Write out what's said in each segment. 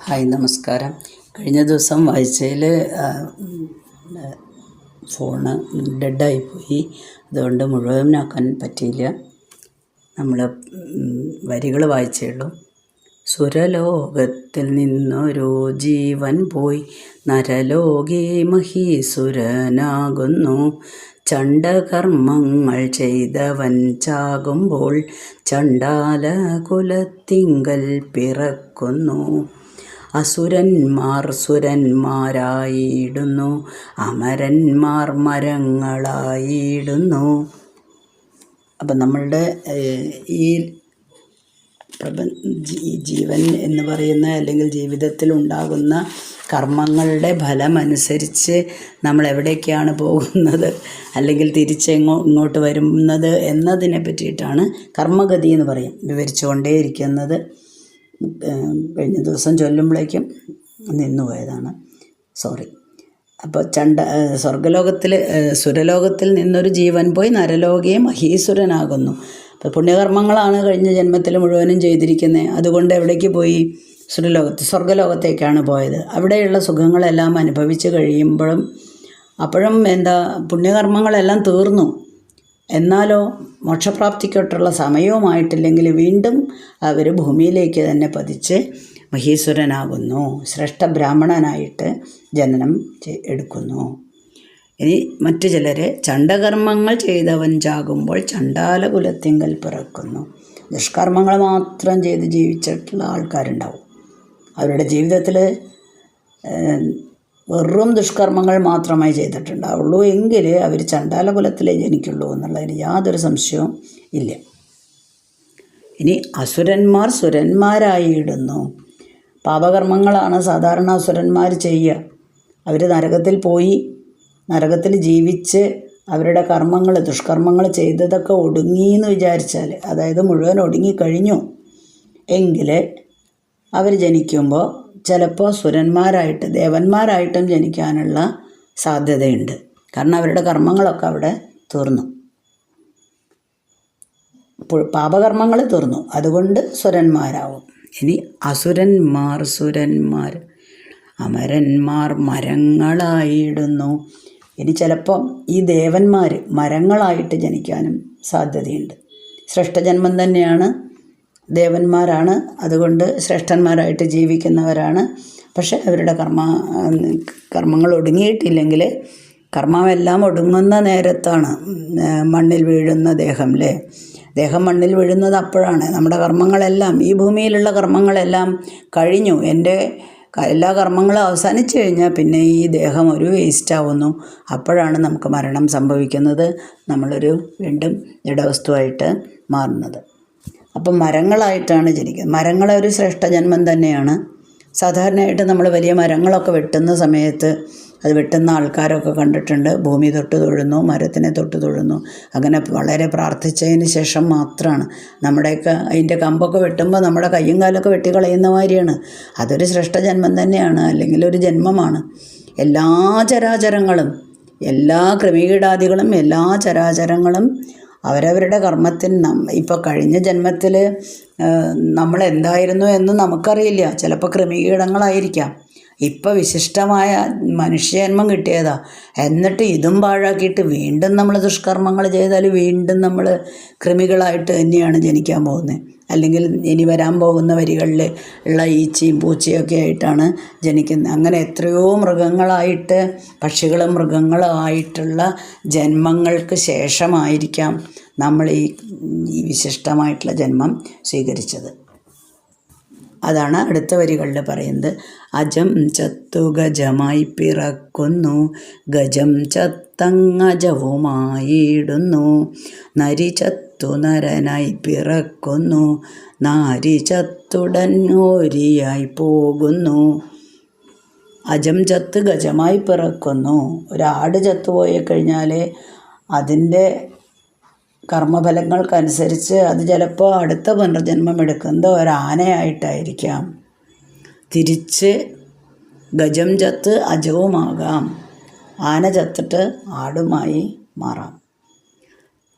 Hi നമസ്കാരം. കഴിഞ്ഞ ദിവസം വായിച്ചതിൽ ഫോണ് ഡെഡായിപ്പോയി. അതുകൊണ്ട് മുഴുവനാക്കാൻ പറ്റിയില്ല. നമ്മൾ വരികൾ വായിച്ചേ ഉള്ളൂ. സുരലോകത്തിൽ നിന്നൊരു ജീവൻ പോയി നരലോകേ മഹീസുരനാകുന്നു. ചണ്ഡകർമ്മങ്ങൾ ചെയ്തവൻ ചാകുമ്പോൾ ചണ്ഡാല കുലത്തിങ്കൽ പിറക്കുന്നു. അസുരന്മാർ സുരന്മാരായിടുന്നു, അമരന്മാർ മരങ്ങളായിടുന്നു. അപ്പം നമ്മളുടെ ഈ ജീവൻ എന്ന് പറയുന്ന അല്ലെങ്കിൽ ജീവിതത്തിൽ ഉണ്ടാകുന്ന കർമ്മങ്ങളുടെ ഫലമനുസരിച്ച് നമ്മൾ എവിടേക്കാണ് പോകുന്നത് അല്ലെങ്കിൽ ഇങ്ങോട്ട് വരുന്നത് എന്നതിനെ പറ്റിയിട്ടാണ് കർമ്മഗതി എന്ന് പറയും വിവരിച്ചുകൊണ്ടേയിരിക്കുന്നത്. കഴിഞ്ഞ ദിവസം ചൊല്ലുമ്പോഴേക്കും നിന്നുപോയതാണ്, സോറി. അപ്പോൾ സുരലോകത്തിൽ നിന്നൊരു ജീവൻ പോയി നരലോകയെ മഹീസുരനാകുന്നു. അപ്പോൾ പുണ്യകർമ്മങ്ങളാണ് കഴിഞ്ഞ ജന്മത്തിൽ മുഴുവനും ചെയ്തിരിക്കുന്നത്. അതുകൊണ്ട് എവിടേക്ക് പോയി? സ്വർഗ്ഗലോകത്തേക്കാണ് പോയത്. അവിടെയുള്ള സുഖങ്ങളെല്ലാം അനുഭവിച്ച് കഴിയുമ്പോഴും അപ്പോഴും പുണ്യകർമ്മങ്ങളെല്ലാം തീർന്നു. എന്നാലോ മോക്ഷപ്രാപ്തിക്കൊട്ടുള്ള സമയവുമായിട്ടില്ലെങ്കിൽ വീണ്ടും അവർ ഭൂമിയിലേക്ക് തന്നെ പതിച്ച് മഹീസുരനാകുന്നു, ശ്രേഷ്ഠ ബ്രാഹ്മണനായിട്ട് ജനനം എടുക്കുന്നു. ഇനി മറ്റു ചിലർ ചണ്ഡകർമ്മങ്ങൾ ചെയ്തവൻ ചാകുമ്പോൾ ചണ്ഡാലകുലത്തിങ്കൽ പിറക്കുന്നു. ദുഷ്കർമ്മങ്ങൾ മാത്രം ചെയ്ത് ജീവിച്ചിട്ടുള്ള ആൾക്കാരുണ്ടാവും. അവരുടെ ജീവിതത്തിൽ വെറും ദുഷ്കർമ്മങ്ങൾ മാത്രമായി ചെയ്തിട്ടുണ്ടാവുള്ളൂ എങ്കിൽ അവർ ചണ്ഡാലകുലത്തിലേ ജനിക്കുള്ളൂ എന്നുള്ളതിന് യാതൊരു സംശയവും ഇല്ല. ഇനി അസുരന്മാർ സുരന്മാരായിടുന്നു. പാപകർമ്മങ്ങളാണ് സാധാരണ അസുരന്മാർ ചെയ്യുക. അവർ നരകത്തിൽ ജീവിച്ച് അവരുടെ ദുഷ്കർമ്മങ്ങൾ ചെയ്തതൊക്കെ ഒടുങ്ങിയെന്ന് വിചാരിച്ചാൽ, അതായത് മുഴുവൻ ഒടുങ്ങിക്കഴിഞ്ഞു എങ്കിൽ അവർ ജനിക്കുമ്പോൾ ചിലപ്പോൾ സുരന്മാരായിട്ട് ദേവന്മാരായിട്ടും ജനിക്കാനുള്ള സാധ്യതയുണ്ട്. കാരണം അവരുടെ കർമ്മങ്ങളൊക്കെ അവിടെ തീർന്നു, പാപകർമ്മങ്ങൾ തീർന്നു. അതുകൊണ്ട് സുരന്മാരാവും. ഇനി അസുരന്മാർ സുരന്മാർ, അമരന്മാർ മരങ്ങളായിടുന്നു. ഇനി ചിലപ്പം ഈ ദേവന്മാർ മരങ്ങളായിട്ട് ജനിക്കാനും സാധ്യതയുണ്ട്. ശ്രേഷ്ഠജന്മം തന്നെയാണ്, ദേവന്മാരാണ്, അതുകൊണ്ട് ശ്രേഷ്ഠന്മാരായിട്ട് ജീവിക്കുന്നവരാണ്. പക്ഷെ അവരുടെ കർമ്മങ്ങൾ ഒടുങ്ങിയിട്ടില്ലെങ്കിൽ, കർമ്മമെല്ലാം ഒടുങ്ങുന്ന നേരത്താണ് മണ്ണിൽ വീഴുന്ന ദേഹം ദേഹം മണ്ണിൽ വീഴുന്നത് അപ്പോഴാണ്. നമ്മുടെ കർമ്മങ്ങളെല്ലാം, ഈ ഭൂമിയിലുള്ള കർമ്മങ്ങളെല്ലാം കഴിഞ്ഞു, എൻ്റെ എല്ലാ കർമ്മങ്ങളും അവസാനിച്ചു കഴിഞ്ഞാൽ പിന്നെ ഈ ദേഹം ഒരു വേസ്റ്റാവുന്നു. അപ്പോഴാണ് നമുക്ക് മരണം സംഭവിക്കുന്നത്, നമ്മളൊരു വീണ്ടും ജഡവസ്തുവായിട്ട് മാറുന്നത്. അപ്പം മരങ്ങളായിട്ടാണ് ജനിക്കുന്നത്. മരങ്ങളൊരു ശ്രേഷ്ഠജന്മം തന്നെയാണ്. സാധാരണയായിട്ട് നമ്മൾ വലിയ മരങ്ങളൊക്കെ വെട്ടുന്ന സമയത്ത് അത് വെട്ടുന്ന ആൾക്കാരൊക്കെ കണ്ടിട്ടുണ്ട്. ഭൂമി തൊട്ട് തൊഴുന്നു, മരത്തിനെ തൊട്ട് തൊഴുന്നു. അങ്ങനെ വളരെ പ്രാർത്ഥിച്ചതിന് ശേഷം മാത്രമാണ്. നമ്മുടെയൊക്കെ അതിൻ്റെ കമ്പൊക്കെ വെട്ടുമ്പോൾ നമ്മുടെ കയ്യും കാലൊക്കെ വെട്ടിക്കളയുന്ന മാതിരിയാണ്. അതൊരു ശ്രേഷ്ഠജന്മം തന്നെയാണ്, അല്ലെങ്കിൽ ഒരു ജന്മമാണ്. എല്ലാ ചരാചരങ്ങളും, എല്ലാ കൃമികീടാദികളും, എല്ലാ ചരാചരങ്ങളും അവരവരുടെ കർമ്മത്തിന് ഇപ്പോൾ കഴിഞ്ഞ ജന്മത്തിൽ നമ്മൾ എന്തായിരുന്നു എന്ന് നമുക്കറിയില്ല. ചിലപ്പോൾ കൃമികീടങ്ങളായിരിക്കാം. ഇപ്പോൾ വിശിഷ്ടമായ മനുഷ്യജന്മം കിട്ടിയതാ. എന്നിട്ട് ഇതും പാഴാക്കിയിട്ട് വീണ്ടും നമ്മൾ ദുഷ്കർമ്മങ്ങൾ ചെയ്താൽ വീണ്ടും നമ്മൾ കൃമികളായിട്ട് തന്നെയാണ് ജനിക്കാൻ പോകുന്നത്. അല്ലെങ്കിൽ ഇനി വരാൻ പോകുന്ന വരികളിൽ ഉള്ള ഈച്ചയും പൂച്ചയൊക്കെ ആയിട്ടാണ് ജനിക്കുന്നത്. അങ്ങനെ എത്രയോ മൃഗങ്ങളായിട്ട്, പക്ഷികളും മൃഗങ്ങളും ആയിട്ടുള്ള ജന്മങ്ങൾക്ക് ശേഷമായിരിക്കാം നമ്മൾ ഈ വിശിഷ്ടമായിട്ടുള്ള ജന്മം സ്വീകരിച്ചത്. അതാണ് അടുത്ത വരികളിൽ പറയുന്നത്. അജം ചത്തു ഗജമായി പിറക്കുന്നു, ഗജം ചത്തങ്ങജവുമായിടുന്നു. നരി ചത്തു നരനായി പിറക്കുന്നു, നാരി ചത്തുടൻ ഓരിയായി പോകുന്നു. അജം ചത്ത് ഗജമായി പിറക്കുന്നു. ഒരാട് ചത്തുപോയി കഴിഞ്ഞാൽ അതിൻ്റെ കർമ്മഫലങ്ങൾക്കനുസരിച്ച് അത് ചിലപ്പോൾ അടുത്ത പുനർജന്മം എടുക്കുന്നത് ഒരാനയായിട്ടായിരിക്കാം. തിരിച്ച് ഗജം ചത്ത് അജവുമാകാം. ആന ചത്തിട്ട് ആടുമായി മാറാം.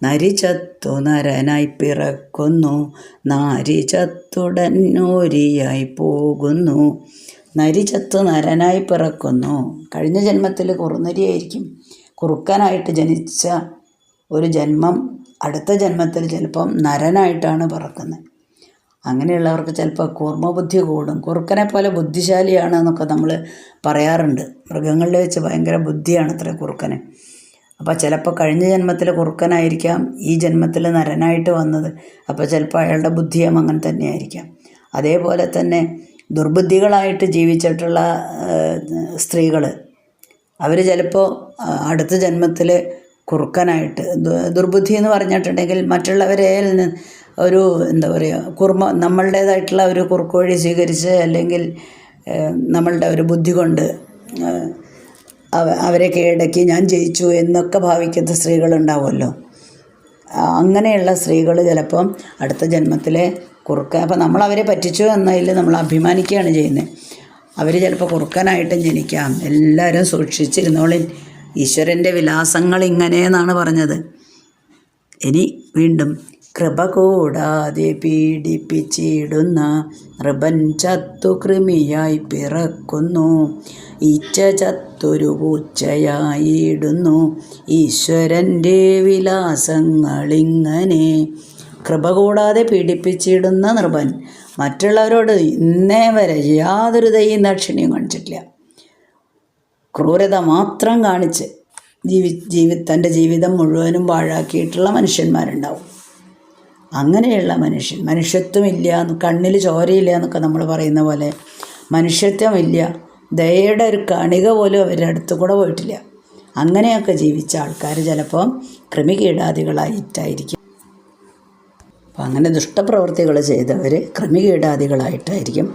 നരി ചത്തു നരനായി പിറക്കുന്നു, നാരി ചത്തുടൻ ഓരിയായി പോകുന്നു. നരി ചത്ത് നരനായി പിറക്കുന്നു. കഴിഞ്ഞ ജന്മത്തിൽ കുറുനരിയായിരിക്കും, കുറുക്കനായിട്ട് ജനിച്ച ഒരു ജന്മം അടുത്ത ജന്മത്തിൽ ചിലപ്പം നരനായിട്ടാണ് പിറക്കുന്നത്. അങ്ങനെയുള്ളവർക്ക് ചിലപ്പോൾ കൂർമ്മബുദ്ധി കൂടും. കുറുക്കനെ പോലെ ബുദ്ധിശാലിയാണ് എന്നൊക്കെ നമ്മൾ പറയാറുണ്ട്. മൃഗങ്ങളിൽ വെച്ച് ഭയങ്കര ബുദ്ധിയാണ് അത്ര കുറുക്കന്. അപ്പോൾ ചിലപ്പോൾ കഴിഞ്ഞ ജന്മത്തിൽ കുറുക്കനായിരിക്കാം ഈ ജന്മത്തിൽ നരനായിട്ട് വന്നത്. അപ്പോൾ ചിലപ്പോൾ അയാളുടെ ബുദ്ധിയും അങ്ങനെ തന്നെയായിരിക്കാം. അതേപോലെ തന്നെ ദുർബുദ്ധികളായിട്ട് ജീവിച്ചിട്ടുള്ള സ്ത്രീകൾ, അവർ ചിലപ്പോൾ അടുത്ത ജന്മത്തിൽ കുറുക്കനായിട്ട്, ദുർബുദ്ധി എന്ന് പറഞ്ഞിട്ടുണ്ടെങ്കിൽ മറ്റുള്ളവരെ ഒരു എന്താ പറയുക, നമ്മളുടേതായിട്ടുള്ള ഒരു കുറുക്ക് വഴി സ്വീകരിച്ച് അല്ലെങ്കിൽ നമ്മളുടെ ഒരു ബുദ്ധി കൊണ്ട് അവരെ കീഴടക്കി ഞാൻ ജയിച്ചു എന്നൊക്കെ ഭാവിക്കുന്ന സ്ത്രീകളുണ്ടാവുമല്ലോ. അങ്ങനെയുള്ള സ്ത്രീകൾ ചിലപ്പം അടുത്ത ജന്മത്തിലെ കുറുക്കൻ, അപ്പം നമ്മളവരെ പറ്റിച്ചു എന്നതിൽ നമ്മൾ അഭിമാനിക്കുകയാണ് ചെയ്യുന്നത്. അവർ ചിലപ്പോൾ കുറുക്കനായിട്ടും ജനിക്കാം. എല്ലാവരും സൂക്ഷിച്ചിരുന്നോളിൻ, ഈശ്വരൻ്റെ വിലാസങ്ങൾ ഇങ്ങനെയെന്നാണ് പറഞ്ഞത്. ഇനി വീണ്ടും കൃപ കൂടാതെ പീഡിപ്പിച്ചിടുന്ന നൃപൻ ചത്തു കൃമിയായി പിറക്കുന്നു, ഈച്ച ചത്തൊരു പൂച്ചയായിടുന്നു, ഈശ്വരൻ്റെ വിലാസങ്ങളിങ്ങനെ. കൃപ കൂടാതെ പീഡിപ്പിച്ചിടുന്ന നൃപൻ, മറ്റുള്ളവരോട് ഇന്നേ വരെ യാതൊരു ദയയും ദാക്ഷിണ്യവും കാണിച്ചിട്ടില്ല. ക്രൂരത മാത്രം കാണിച്ച് തൻ്റെ ജീവിതം മുഴുവനും പാഴാക്കിയിട്ടുള്ള മനുഷ്യന്മാരുണ്ടാവും. അങ്ങനെയുള്ള മനുഷ്യത്വമില്ല, കണ്ണിൽ ചോരയില്ല എന്നൊക്കെ നമ്മൾ പറയുന്ന പോലെ മനുഷ്യത്വമില്ല, ദയയുടെ ഒരു കണിക പോലും അവരുടെ അടുത്ത് കൂടെ പോയിട്ടില്ല. അങ്ങനെയൊക്കെ ജീവിച്ച ആൾക്കാർ ചിലപ്പോൾ കൃമികീടാദികളായിട്ടായിരിക്കും. അപ്പം അങ്ങനെ ദുഷ്ടപ്രവൃത്തികൾ ചെയ്തവർ കൃമികീടാദികളായിട്ടായിരിക്കും.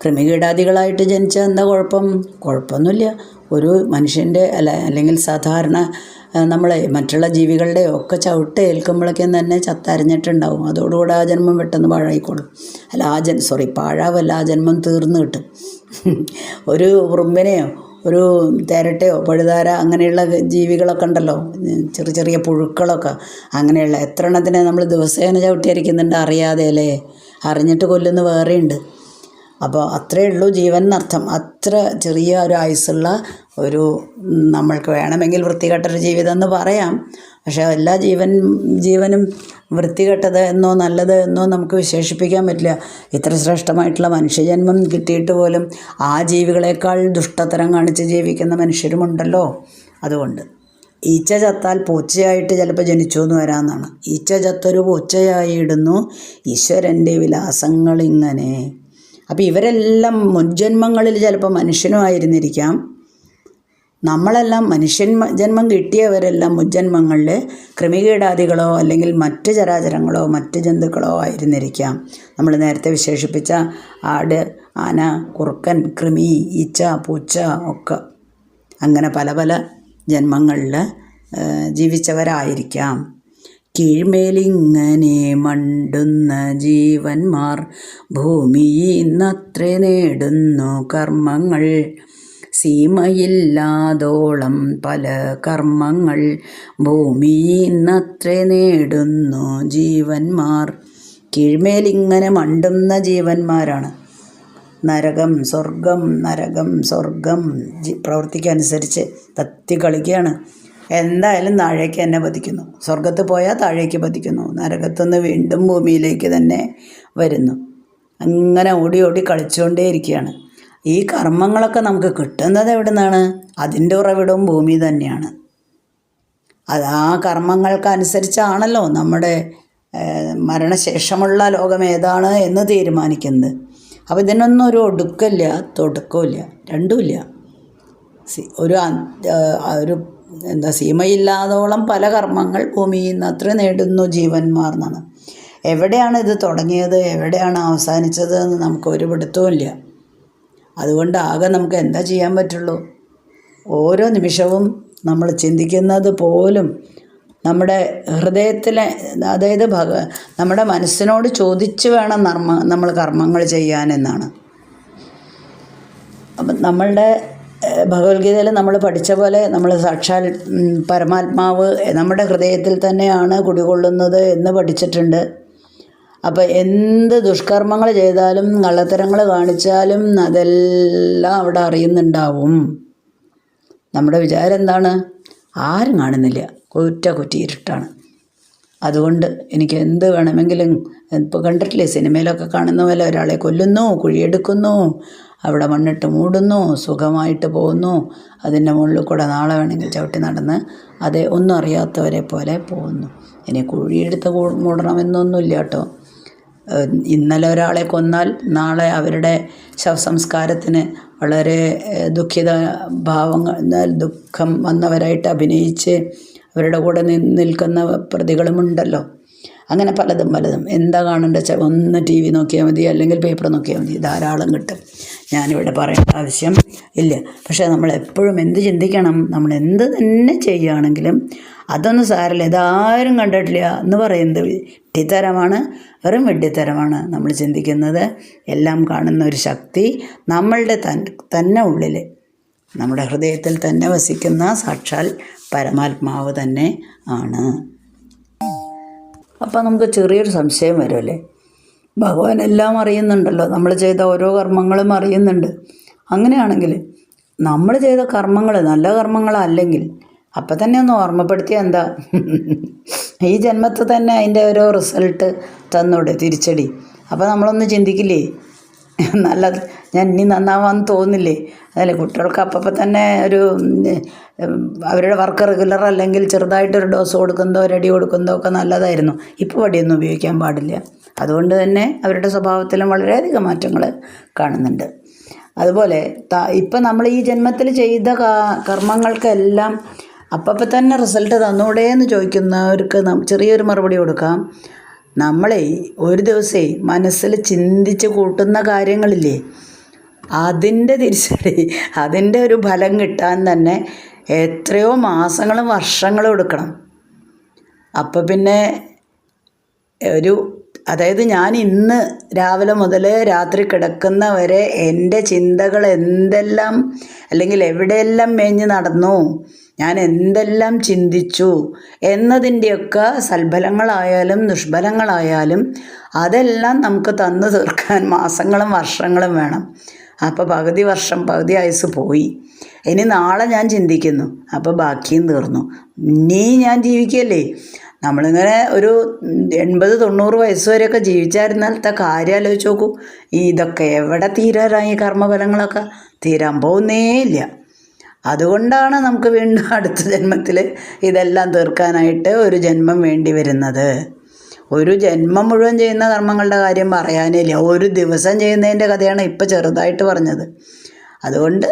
കൃമികീടാദികളായിട്ട് ജനിച്ചാൽ എന്താ കുഴപ്പമൊന്നുമില്ല. ഒരു മനുഷ്യൻ്റെ അല്ലെങ്കിൽ സാധാരണ നമ്മളെ മറ്റുള്ള ജീവികളുടെ ഒക്കെ ചവിട്ട് ഏൽക്കുമ്പോഴേക്കും തന്നെ ചത്തരഞ്ഞിട്ടുണ്ടാവും. അതോടുകൂടെ ആ ജന്മം പെട്ടെന്ന് പാഴായിക്കോളും. പാഴാവല്ല, ആ ജന്മം തീർന്നു കിട്ടും. ഒരു ഉറുമ്പിനെയോ ഒരു തേരട്ടയോ പഴുതാര അങ്ങനെയുള്ള ജീവികളൊക്കെ ഉണ്ടല്ലോ, ചെറിയ ചെറിയ പുഴുക്കളൊക്കെ, അങ്ങനെയുള്ള എത്ര എണ്ണത്തിനെ നമ്മൾ ദിവസേന ചവിട്ടിയിരിക്കുന്നുണ്ട് അറിയാതെ അല്ലേ. അറിഞ്ഞിട്ട് കൊല്ലുന്ന വേറെയുണ്ട്. അപ്പോൾ അത്രയേ ഉള്ളൂ ജീവൻ എന്നർത്ഥം. അത്ര ചെറിയ ഒരു ആയുസ്സുള്ള ഒരു, നമ്മൾക്ക് വേണമെങ്കിൽ വൃത്തികെട്ടൊരു ജീവിതം എന്ന് പറയാം. പക്ഷേ എല്ലാ ജീവനും വൃത്തികെട്ടത് എന്നോ നല്ലത് എന്നോ നമുക്ക് വിശേഷിപ്പിക്കാൻ പറ്റില്ല. ഇത്ര ശ്രേഷ്ഠമായിട്ടുള്ള മനുഷ്യജന്മം കിട്ടിയിട്ട് പോലും ആ ജീവികളെക്കാൾ ദുഷ്ടതരം കാണിച്ച് ജീവിക്കുന്ന മനുഷ്യരുമുണ്ടല്ലോ. അതുകൊണ്ട് ഈച്ച ചത്താൽ പൂച്ചയായിട്ട് ചിലപ്പോൾ ജനിച്ചു എന്ന് വരാമെന്നാണ്. ഈച്ച ചത്തൊരു പൂച്ചയായി ഇടുന്നു, ഈശ്വരൻ്റെ വിലാസങ്ങളിങ്ങനെ. അപ്പോൾ ഇവരെല്ലാം മുൻജന്മങ്ങളിൽ ചിലപ്പോൾ മനുഷ്യനുമായിരുന്നിരിക്കാം. നമ്മളെല്ലാം ജന്മം കിട്ടിയവരെല്ലാം മുൻജന്മങ്ങളിൽ കൃമികീടാദികളോ അല്ലെങ്കിൽ മറ്റ് ചരാചരങ്ങളോ മറ്റ് ജന്തുക്കളോ ആയിരുന്നിരിക്കാം. നമ്മൾ നേരത്തെ വിശേഷിപ്പിച്ച ആട്, ആന, കുറുക്കൻ, കൃമി, ഈച്ച, പൂച്ച ഒക്കെ അങ്ങനെ പല പല ജന്മങ്ങളിൽ ജീവിച്ചവരായിരിക്കാം. കീഴ്മേലിങ്ങനെ മണ്ടുന്ന ജീവന്മാർ ഭൂമിയിന്നത്രേ നേടുന്നു കർമ്മങ്ങൾ, സീമയില്ലാതോളം പല കർമ്മങ്ങൾ ഭൂമിയിന്നത്രേ നേടുന്നു ജീവന്മാർ. കീഴ്മേലിങ്ങനെ മണ്ടുന്ന ജീവന്മാരാണ്. നരകം സ്വർഗം, നരകം സ്വർഗം പ്രവൃത്തിക്കനുസരിച്ച് തത്തി കളിക്കുകയാണ്. എന്തായാലും താഴേക്ക് തന്നെ പതിക്കുന്നു. സ്വർഗത്ത് പോയാൽ താഴേക്ക് പതിക്കുന്നു, നരകത്തുനിന്ന് വീണ്ടും ഭൂമിയിലേക്ക് തന്നെ വരുന്നു. അങ്ങനെ ഓടി ഓടി കളിച്ചുകൊണ്ടേയിരിക്കുകയാണ്. ഈ കർമ്മങ്ങളൊക്കെ നമുക്ക് കിട്ടുന്നത് എവിടെ നിന്നാണ്? അതിൻ്റെ ഉറവിടവും ഭൂമി തന്നെയാണ്. അത് ആ കർമ്മങ്ങൾക്കനുസരിച്ചാണല്ലോ നമ്മുടെ മരണശേഷമുള്ള ലോകം ഏതാണ് എന്ന് തീരുമാനിക്കുന്നത്. അപ്പോൾ ഇതിനൊന്നും ഒരു ഒടുക്കമില്ല, തുടക്കമില്ല, രണ്ടുമില്ല. ഒരു സീമയില്ലാതോളം പല കർമ്മങ്ങൾ ഭൂമിയിൽ നിന്ന് അത്ര നേടുന്നു ജീവന്മാർ എന്നാണ്. എവിടെയാണ് ഇത് തുടങ്ങിയത്, എവിടെയാണ് അവസാനിച്ചത് എന്ന് നമുക്ക് ഒരു പിടുത്തവുമില്ല. അതുകൊണ്ട് ആകെ നമുക്ക് എന്താ ചെയ്യാൻ പറ്റുള്ളൂ? ഓരോ നിമിഷവും നമ്മൾ ചിന്തിക്കുന്നത് പോലും നമ്മുടെ ഹൃദയത്തിലെ, അതായത് നമ്മുടെ മനസ്സിനോട് ചോദിച്ച് വേണം നമ്മൾ കർമ്മങ്ങൾ ചെയ്യാനെന്നാണ്. അപ്പം നമ്മളുടെ ഭഗവത്ഗീതയിൽ നമ്മൾ പഠിച്ച പോലെ നമ്മൾ സാക്ഷാൽ പരമാത്മാവ് നമ്മുടെ ഹൃദയത്തിൽ തന്നെയാണ് കുടികൊള്ളുന്നത് എന്ന് പഠിച്ചിട്ടുണ്ട്. അപ്പോൾ എന്ത് ദുഷ്കർമ്മങ്ങൾ ചെയ്താലും കള്ളത്തരങ്ങൾ കാണിച്ചാലും അതെല്ലാം അവിടെ അറിയുന്നുണ്ടാവും. നമ്മുടെ വിചാരം എന്താണ്? ആരും കാണുന്നില്ല, കുറ്റി ഇരുട്ടാണ്. അതുകൊണ്ട് എനിക്ക് എന്ത് വേണമെങ്കിലും, ഇപ്പോൾ കണ്ടിട്ടില്ലേ സിനിമയിലൊക്കെ കാണുന്ന പോലെ, ഒരാളെ കൊല്ലുന്നു, കുഴിയെടുക്കുന്നു, അവിടെ മണ്ണിട്ട് മൂടുന്നു, സുഖമായിട്ട് പോകുന്നു, അതിൻ്റെ മുകളിൽ കൂടെ നാളെ വേണമെങ്കിൽ ചവിട്ടി നടന്ന് അതേ ഒന്നും അറിയാത്തവരെ പോലെ പോകുന്നു. ഇനി കുഴിയെടുത്ത് മൂടണമെന്നൊന്നുമില്ല കേട്ടോ. ഇന്നലെ ഒരാളെ കൊന്നാൽ നാളെ അവരുടെ ശവസംസ്കാരത്തിന് വളരെ ദുഃഖം വന്നവരായിട്ട് അഭിനയിച്ച് അവരുടെ കൂടെ നിൽക്കുന്ന പ്രതികളുമുണ്ടല്ലോ. അങ്ങനെ പലതും എന്താ കാണേണ്ട ഒന്ന് TV നോക്കിയാൽ മതി, അല്ലെങ്കിൽ പേപ്പർ നോക്കിയാൽ മതി, ധാരാളം കിട്ടും. ഞാനിവിടെ പറയേണ്ട ആവശ്യം ഇല്ല. പക്ഷേ നമ്മൾ എപ്പോഴും എന്ത് ചിന്തിക്കണം? നമ്മൾ എന്ത് തന്നെ ചെയ്യുകയാണെങ്കിലും അതൊന്നും സാരമില്ല, ഇതാരും കണ്ടിട്ടില്ല എന്ന് പറയുന്നത് വിഡ്ഢിത്തരമാണ്, വെറും വിഡ്ഢിത്തരമാണ്. നമ്മൾ ചിന്തിക്കുന്നത് എല്ലാം കാണുന്ന ഒരു ശക്തി നമ്മളുടെ തന്നെ ഉള്ളിൽ, നമ്മുടെ ഹൃദയത്തിൽ തന്നെ വസിക്കുന്ന സാക്ഷാൽ പരമാത്മാവ് തന്നെ ആണ്. അപ്പം നമുക്ക് ചെറിയൊരു സംശയം വരുമല്ലേ, ഭഗവാൻ എല്ലാം അറിയുന്നുണ്ടല്ലോ, നമ്മൾ ചെയ്ത ഓരോ കർമ്മങ്ങളും അറിയുന്നുണ്ട്. അങ്ങനെയാണെങ്കിൽ നമ്മൾ ചെയ്ത കർമ്മങ്ങൾ നല്ല കർമ്മങ്ങളല്ലെങ്കിൽ അപ്പം തന്നെ ഒന്ന് ഓർമ്മപ്പെടുത്തിയാൽ എന്താ? ഈ ജന്മത്തിൽ തന്നെ അതിൻ്റെ ഓരോ റിസൾട്ട് തന്നൂടെ, തിരിച്ചടി. അപ്പോൾ നമ്മളൊന്ന് ചിന്തിക്കില്ലേ, നല്ലത് ഞാൻ ഇനി നന്നാവാന്ന് തോന്നില്ലേ? അതല്ലേ, കുട്ടികൾക്ക് അപ്പം തന്നെ ഒരു അവരുടെ വർക്ക് റെഗുലർ അല്ലെങ്കിൽ ചെറുതായിട്ടൊരു ഡോസ് കൊടുക്കുന്നതോ ഒരടി കൊടുക്കുന്നതോ ഒക്കെ നല്ലതായിരുന്നു. ഇപ്പോൾ വടിയൊന്നും ഉപയോഗിക്കാൻ പാടില്ല. അതുകൊണ്ട് തന്നെ അവരുടെ സ്വഭാവത്തിലും വളരെയധികം മാറ്റങ്ങൾ കാണുന്നുണ്ട്. അതുപോലെ ഇപ്പം നമ്മൾ ഈ ജന്മത്തിൽ ചെയ്ത കർമ്മങ്ങൾക്കെല്ലാം അപ്പം തന്നെ റിസൾട്ട് തന്നൂടെ എന്ന് ചോദിക്കുന്നവർക്ക് ചെറിയൊരു മറുപടി കൊടുക്കാം. നമ്മളെ ഒരു ദിവസേ മനസ്സിൽ ചിന്തിച്ച് കൂട്ടുന്ന കാര്യങ്ങളില്ലേ, അതിൻ്റെ തിരിച്ചടി, അതിൻ്റെ ഒരു ഫലം കിട്ടാൻ തന്നെ എത്രയോ മാസങ്ങളും വർഷങ്ങളും എടുക്കണം. അപ്പം പിന്നെ അതായത് ഞാൻ ഇന്ന് രാവിലെ മുതൽ രാത്രി കിടക്കുന്ന വരെ എൻ്റെ ചിന്തകൾ എന്തെല്ലാം അല്ലെങ്കിൽ എവിടെയെല്ലാം മേഞ്ഞ് നടന്നു, ഞാൻ എന്തെല്ലാം ചിന്തിച്ചു എന്നതിൻ്റെയൊക്കെ സൽഫലങ്ങളായാലും ദുഷ്ഫലങ്ങളായാലും അതെല്ലാം നമുക്ക് തന്നു തീർക്കാൻ മാസങ്ങളും വർഷങ്ങളും വേണം. അപ്പോൾ പകുതി വർഷം പകുതി ആയുസ് പോയി. ഇനി നാളെ ഞാൻ ചിന്തിക്കുന്നു, അപ്പോൾ ബാക്കിയും തീർന്നു. ഇനി ഞാൻ ജീവിക്കല്ലേ. നമ്മളിങ്ങനെ ഒരു 80-90 വയസ്സ് വരെയൊക്കെ ജീവിച്ചായിരുന്നാലത്തെ കാര്യം ആലോചിച്ച് നോക്കൂ. ഇതൊക്കെ എവിടെ തീരാറായി? കർമ്മഫലങ്ങളൊക്കെ തീരാൻ പോകുന്നേ ഇല്ല. അതുകൊണ്ടാണ് നമുക്ക് വീണ്ടും അടുത്ത ജന്മത്തിൽ ഇതെല്ലാം തീർക്കാനായിട്ട് ഒരു ജന്മം വേണ്ടി വരുന്നത്. ഒരു ജന്മം മുഴുവൻ ചെയ്യുന്ന കർമ്മങ്ങളുടെ കാര്യം പറയാനില്ല, ഒരു ദിവസം ചെയ്യുന്നതിൻ്റെ കഥയാണ് ഇപ്പോൾ ചെറുതായിട്ട് പറഞ്ഞത്. അതുകൊണ്ട്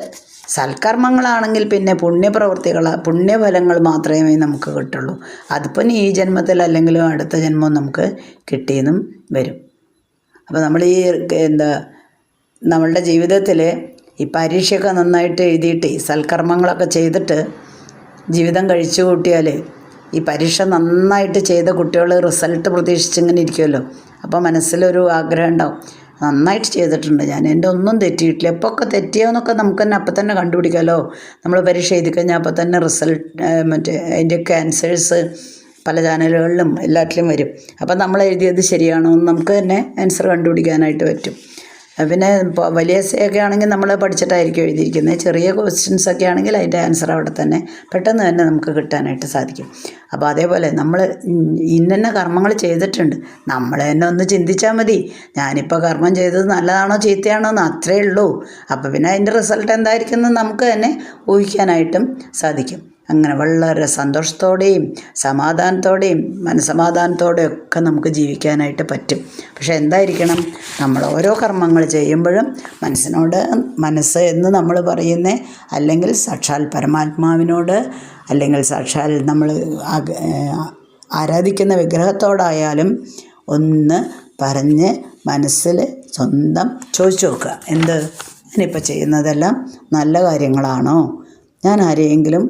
സൽക്കർമ്മങ്ങളാണെങ്കിൽ പിന്നെ പുണ്യഫലങ്ങൾ മാത്രമേ നമുക്ക് കിട്ടുള്ളൂ. അതിപ്പം ഈ ജന്മത്തിൽ അല്ലെങ്കിലും അടുത്ത ജന്മം നമുക്ക് കിട്ടിയെന്നും വരും. അപ്പോൾ നമ്മൾ നമ്മളുടെ ജീവിതത്തിൽ ഈ പരീക്ഷയൊക്കെ നന്നായിട്ട് എഴുതിയിട്ട് സൽക്കർമ്മങ്ങളൊക്കെ ചെയ്തിട്ട് ജീവിതം കഴിച്ചു കൂട്ടിയാൽ ഈ പരീക്ഷ നന്നായിട്ട് ചെയ്ത കുട്ടികൾ റിസൾട്ട് പ്രതീക്ഷിച്ചിങ്ങനെ ഇരിക്കുമല്ലോ. അപ്പോൾ മനസ്സിലൊരു ആഗ്രഹം ഉണ്ടാവും, നന്നായിട്ട് ചെയ്തിട്ടുണ്ട് ഞാൻ, എൻ്റെ ഒന്നും തെറ്റിയിട്ടില്ല. എപ്പോഴൊക്കെ തെറ്റിയോന്നൊക്കെ നമുക്ക് തന്നെ അപ്പം തന്നെ കണ്ടുപിടിക്കാമല്ലോ. നമ്മൾ പരീക്ഷ എഴുതി കഴിഞ്ഞാൽ അപ്പം തന്നെ റിസൾട്ട് അതിൻ്റെയൊക്കെ ആൻസേഴ്സ് പല ചാനലുകളിലും എല്ലാറ്റിലും വരും. അപ്പം നമ്മൾ എഴുതിയത് ശരിയാണോ എന്ന് നമുക്ക് തന്നെ ആൻസർ കണ്ടുപിടിക്കാനായിട്ട് പറ്റും. പിന്നെ വലിയ എസ്സേയൊക്കെ ആണെങ്കിൽ നമ്മൾ പഠിച്ചിട്ടായിരിക്കും എഴുതിയിരിക്കുന്നത്. ചെറിയ ക്വസ്റ്റ്യൻസൊക്കെ ആണെങ്കിൽ അതിൻ്റെ ആൻസർ അവിടെ തന്നെ പെട്ടെന്ന് തന്നെ നമുക്ക് കിട്ടാനായിട്ട് സാധിക്കും. അപ്പോൾ അതേപോലെ നമ്മൾ ഇന്ന കർമ്മങ്ങൾ ചെയ്തിട്ടുണ്ട്, നമ്മൾ തന്നെ ഒന്ന് ചിന്തിച്ചാൽ മതി, ഞാനിപ്പോൾ കർമ്മം ചെയ്തത് നല്ലതാണോ ചീത്തയാണോ എന്ന് അത്രയേ ഉള്ളൂ. അപ്പോൾ പിന്നെ അതിൻ്റെ റിസൾട്ട് എന്തായിരിക്കും എന്ന് നമുക്ക് തന്നെ ഊഹിക്കാനായിട്ടും സാധിക്കും. അങ്ങനെ വളരെ സന്തോഷത്തോടെയും സമാധാനത്തോടെയും മനസ്സമാധാനത്തോടെയും ഒക്കെ നമുക്ക് ജീവിക്കാനായിട്ട് പറ്റും. പക്ഷെ എന്തായിരിക്കണം, നമ്മൾ ഓരോ കർമ്മങ്ങൾ ചെയ്യുമ്പോഴും മനസ്സ് എന്ന് നമ്മൾ പറയുന്ന അല്ലെങ്കിൽ സാക്ഷാൽ പരമാത്മാവിനോട് അല്ലെങ്കിൽ സാക്ഷാൽ നമ്മൾ ആരാധിക്കുന്ന വിഗ്രഹത്തോടായാലും ഒന്ന് പറഞ്ഞ് മനസ്സിൽ സ്വന്തം ചോദിച്ചു നോക്കുക, ഞാനിപ്പോൾ ചെയ്യുന്നതെല്ലാം നല്ല കാര്യങ്ങളാണോ? ഞാൻ ആരെയെങ്കിലും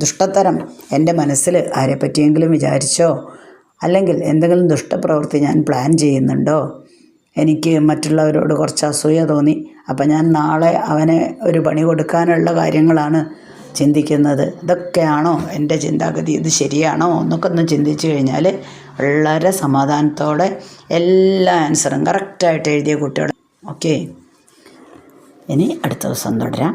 ദുഷ്ടത്തരം എൻ്റെ മനസ്സിൽ ആരെ പറ്റിയെങ്കിലും വിചാരിച്ചോ, അല്ലെങ്കിൽ എന്തെങ്കിലും ദുഷ്ടപ്രവൃത്തി ഞാൻ പ്ലാൻ ചെയ്യുന്നുണ്ടോ? എനിക്ക് മറ്റുള്ളവരോട് കുറച്ച് അസൂയ തോന്നി, അപ്പം ഞാൻ നാളെ അവനെ ഒരു പണി കൊടുക്കാനുള്ള കാര്യങ്ങളാണ് ചിന്തിക്കുന്നത്. ഇതൊക്കെയാണോ എൻ്റെ ചിന്താഗതി? ഇത് ശരിയാണോ എന്നൊക്കെ ഒന്ന് ചിന്തിച്ചു കഴിഞ്ഞാൽ വളരെ സമാധാനത്തോടെ എല്ലാ ആൻസറും കറക്റ്റായിട്ട് എഴുതിയ കുട്ടികൾ. ഓക്കെ, ഇനി അടുത്ത ദിവസം തുടരാം.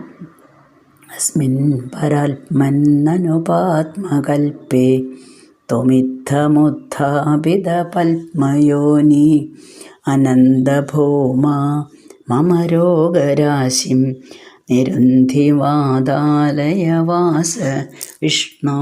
അസ്മിൻ പരാത്മന്നനുപാത്മകൽപ്പേ ത്വമിത്തമുത്ഥാപിത പത്മയോനി അനന്തഭൂമാ മമ രോഗരാശിം നിരുന്ധിവാദാലയവാസ വിഷ്ണു.